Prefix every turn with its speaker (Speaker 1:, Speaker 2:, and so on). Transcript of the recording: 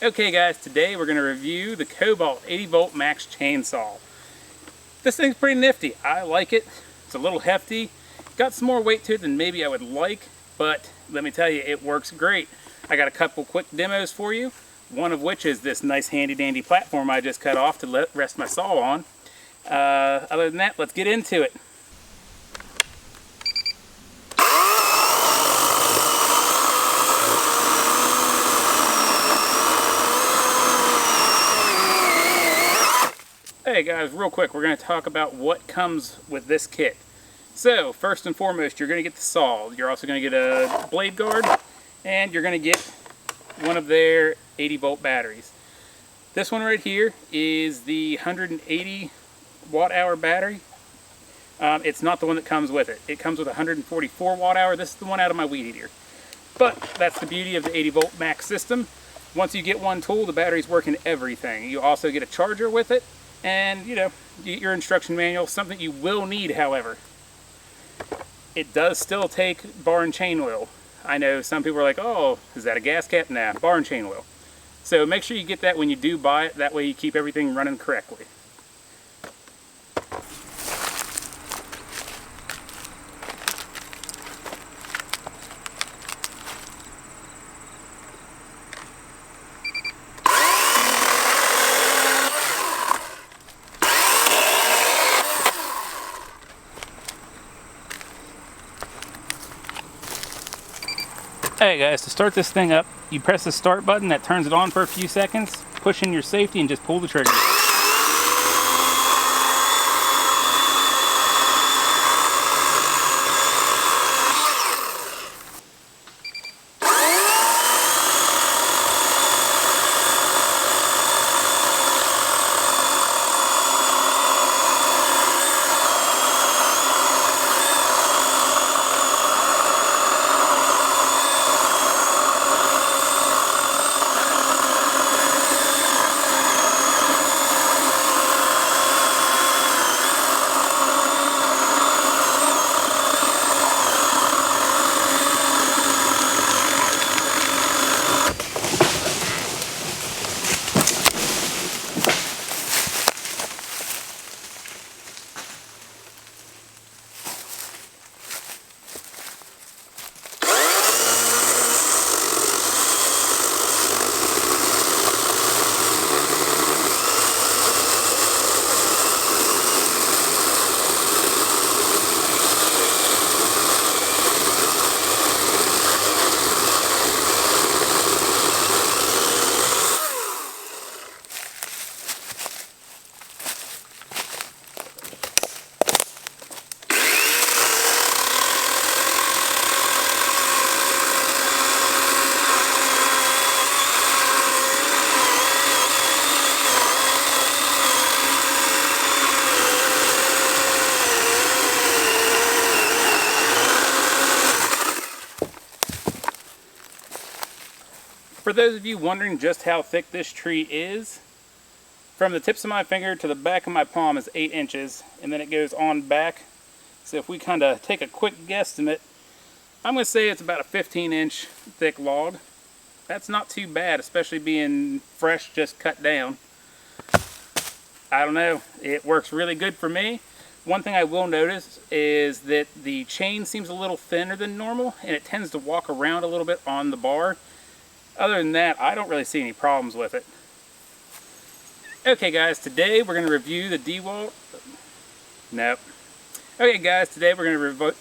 Speaker 1: Okay guys, today we're going to review the Kobalt 80 volt max chainsaw. This thing's pretty nifty. I like it. It's a little hefty. Got some more weight to it than maybe I would like, but let me tell you, it works great. I got a couple quick demos for you, one of which is this nice handy dandy platform I just cut off to rest my saw on. Other than that, let's get into it. Hey guys, real quick, we're going to talk about what comes with this kit. So, first and foremost, you're going to get the saw. You're also going to get a blade guard, and you're going to get one of their 80 volt batteries. This one right here is the 180 watt hour battery. It's not the one that comes with it. It comes with 144 watt hour. This is the one out of my weed eater. But that's the beauty of the 80 volt max system. Once you get one tool, the batteries work in everything. You also get a charger with it. And, you know, your instruction manual, something you will need, however. It does still take bar and chain wheel. I know some people are like, oh, is that a gas cap? Nah, bar and chain wheel. So make sure you get that when you do buy it. That way you keep everything running correctly. Alright guys, to start this thing up, you press the start button, that turns it on for a few seconds, push in your safety and just pull the trigger. For those of you wondering just how thick this tree is, from the tips of my finger to the back of my palm is 8 inches, and then it goes on back. So if we kind of take a quick guesstimate, I'm going to say it's about a 15-inch thick log. That's not too bad, especially being fresh, just cut down. I don't know, it works really good for me. One thing I will notice is that the chain seems a little thinner than normal, and it tends to walk around a little bit on the bar. Other than that, I don't really see any problems with it. Okay guys, today we're going to review the DeWalt. Nope. Okay guys, today we're going to